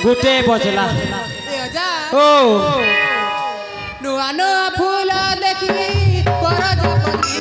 গোটে বজলা ও নুয়া নুয়া ফুল দেখি পরজপতি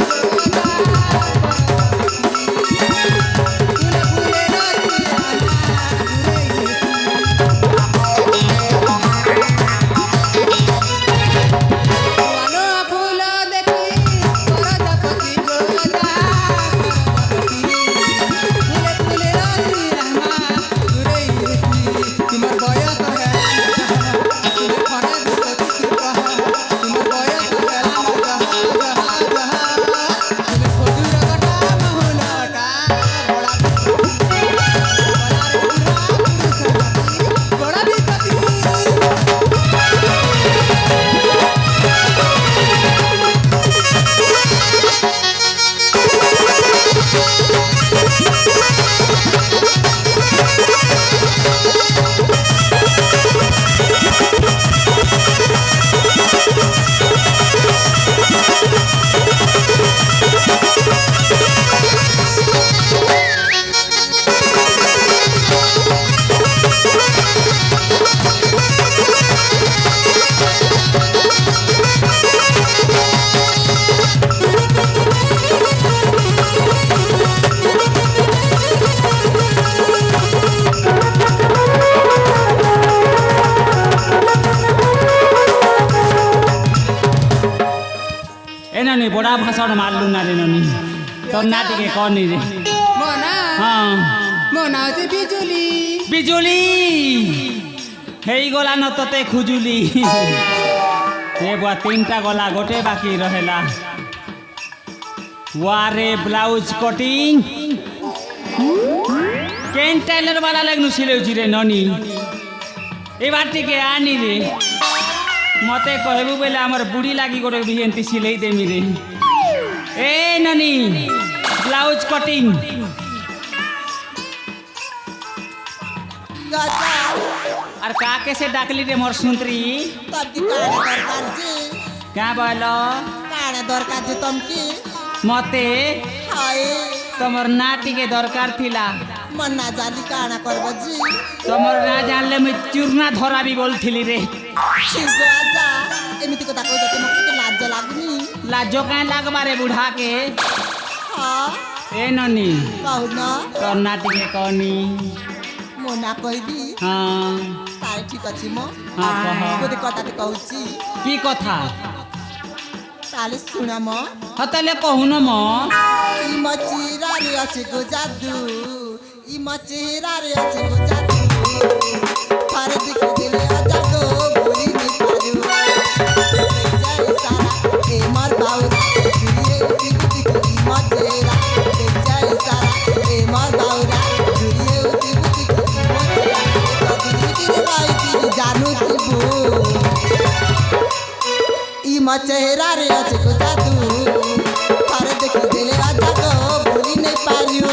ननी बड़ा भाषण मारलु ना रे ननी तो ना टिके कनी रे मोना हां मोना जे बिजुली बिजुली हेई गला न तते खुजुली ए बुआ तीनटा गला गोटे बाकी रहेला वारे ब्लाउज कटिंग केन टेलर वाला लगनु सिलेउची रे ननी ए बाटी के आनी रे मते कहबू बेले हमर बुढ़ी लागी गोटे भी एंती सिलाई देमी रे ए ननी ब्लाउज कटिंग और का कैसे डाकली रे मोर सुंतरी तब की काने दरकार जी क्या बोलो काने दरकार जी तुमकी मते हाय तमर नाटी के दरकार थिला मन ना जाली काना करबो जी तमर ना जानले मैं चूरना धरा भी बोलथिली रे छिगो आजा एमिति কথা কই যাতে মকে লাজ লাগুনি लाजो का लागबा रे बुढ़ा के हां ए ननी कहू ना तोर नाटी के कहनी मोना कहबी हां ताई ठीक अछि मो हां कह गोदे कथाते कहूची की कथा ताले सुना मो हतले कहू न म ई मचीरा रे अछि गो जादू ई मचीरा रे अछि गो जादू फारे दिख दिले आजा गो बोली नहीं पाजू जय सारा ए मर बाउरा जुरिए दिख दिख ई मचीरा जय सारा ए मर बाउरा जुरिए दिख दिख ई मचीरा कदी तेरे भाई तेरी जानू तिबू ई मचीरा रे अछि गो जादू फारे दिख दिले आजा गो बोली नहीं पाजू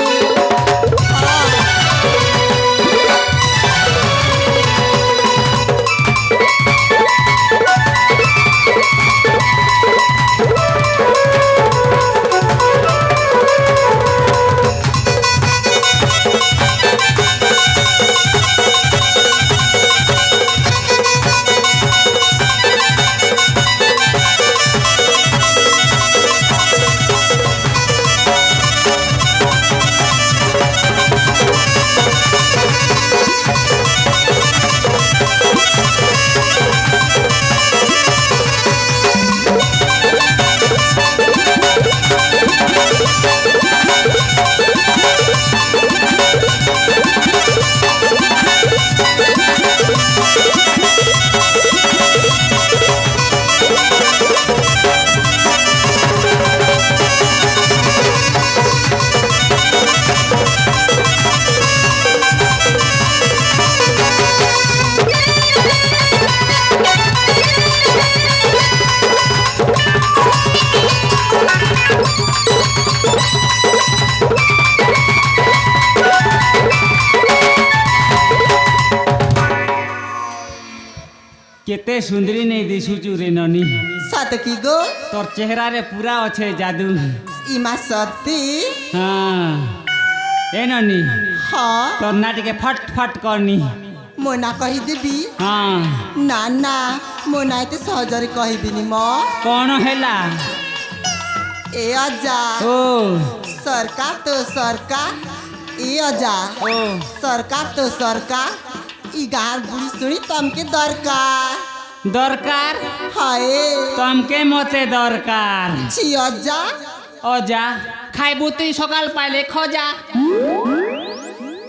केते सुंदरी नहीं दिसुचु रे ननी सत की गो तोर चेहरा रे पूरा अच्छे जादू इमा सती हाँ ए ननी हाँ तोर नाटी के फट फट करनी ମୋ ନା କହିଦେବି ହଁ ନା ନା ମୋ ନା ଏତେ ସହଜରେ କହିବିନି ମ କ'ଣ ହେଲା? ଏ ଅଜା ଓ ସରକାର ତ ସରକାର ଏ ଅଜା ଓ ସରକାର ତ ସରକାର ଇ ଗାଁ ବୁଢ଼ୀ ଶୁଣି ତମକେ ଦରକାର দরকার হায় তমকে মতে দরকার ছি অজা অজা খাইবু তুই সকাল পাইলে খজা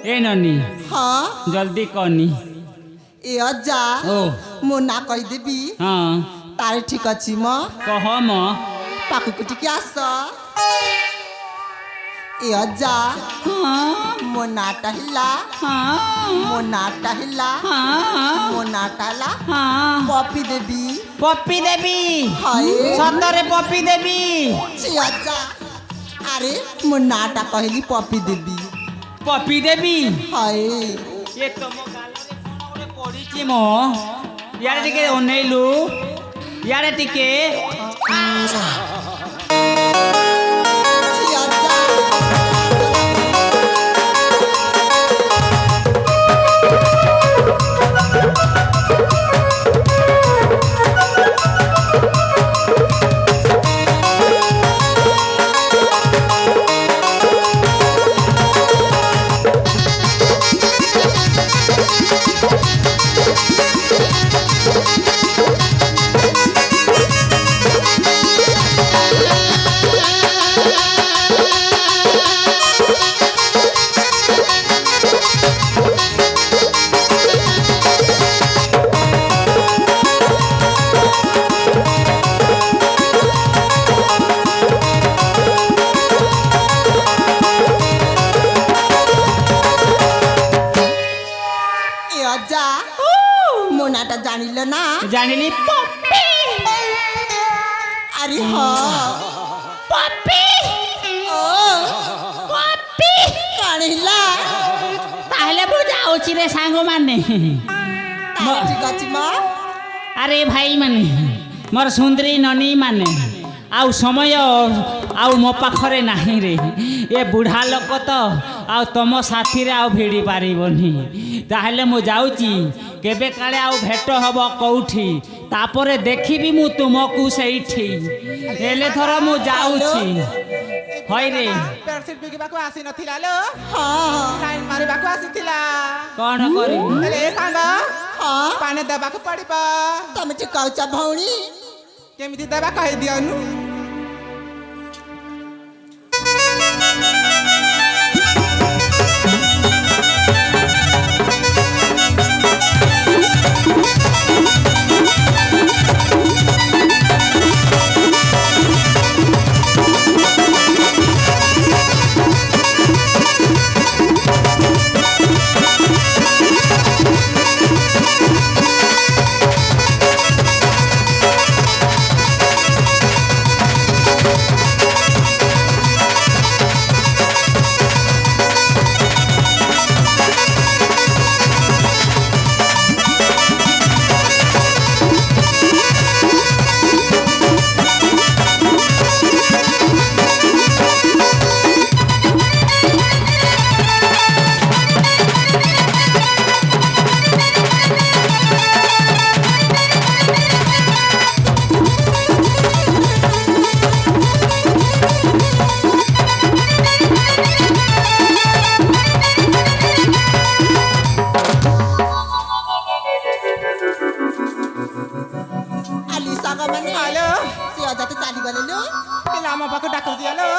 এ ননি হ্যাঁ জলদি কনি এ অজা ও ମୋ ନା କହିଦେବି হ্যাঁ ତାର ଠିକ ଅଛି ମ কহ ম ପାଖକୁ ଟିକେ ଆସ ଏ ଅଜା ମୋ ନାଁଟା ହେଲା ମୋ ନାଁଟା ହେଲା ମୋ ନାଁଟା ହେଲା ପପି ଦେବି পপি দেবী ହାଏ সতরে পপি দেবী ছি ଅଜା ଆରେ ମୋ ନାଁଟା କହିଲି ପପି ଦେବି পপি দেবী ହାଏ এ তো মো গালরে কোন ଗୋଟେ পড়িছি মো ইয়ারে টিকে অনেইলু ইয়ারে টিকে ছি ଅଜା ଏ ଅଜା ମୋ ନାଁଟା ଜାଣିଲ ନା জানিলি পপি ଆରେ ହଁ পপি ଓ পপি କଣ ହେଲା তাহলে ମୁଁ ଯାଉଛି ରେ ସାଙ୍ଗମାନେ ତାର ଠିକ ଅଛି ମ ଆରେ ଭାଇମାନେ ମୋର ସୁନ୍ଦରୀ ନନୀ ମାନେ ଆଉ ସମୟ ଆଉ ମୋ ପାଖରେ ନାହିଁ ରେ ଏ ବୁଢ଼ା ଲୋକ ତ ଆଉ ତମ ସାଥିରେ ଆଉ ଭିଡ଼ି ପାରିବନି ତାହେଲେ ମୁଁ ଯାଉଛି କେବେ କାଳେ ଆଉ ଭେଟ ହେବ କେଉଁଠି ତାପରେ ଦେଖିବି ମୁଁ ତୁମକୁ ସେଇଠି ହେଲେ ଥର ମୁଁ ଯାଉଛି ହଇରେ ବେଡସିଟ୍ ବିକିବାକୁ ଆସି ନଥିଲା ଲୋ ହଁ ଲାଇନ୍ ମାରିବାକୁ ଆସିଥିଲା କ'ଣ କରିବି ହେଲେ ଏ ସାଙ୍ଗ ହଁ ପାଣି ଦେବାକୁ ପଡ଼ିବ ତମେ ଠିକ କହୁଛ ଭଉଣୀ କେମିତି ଦେବା କହିଦିଅନୁ ଆଲି ସାଙ୍ଗମାନେ ହ୍ୟାଲୋ ସେ ଅଜା ତ ଚାଲିଗଲେ ଲୋ ପିଲା ଆମ ପାଖକୁ ଡାକୁ ଦିଅ ଲୋ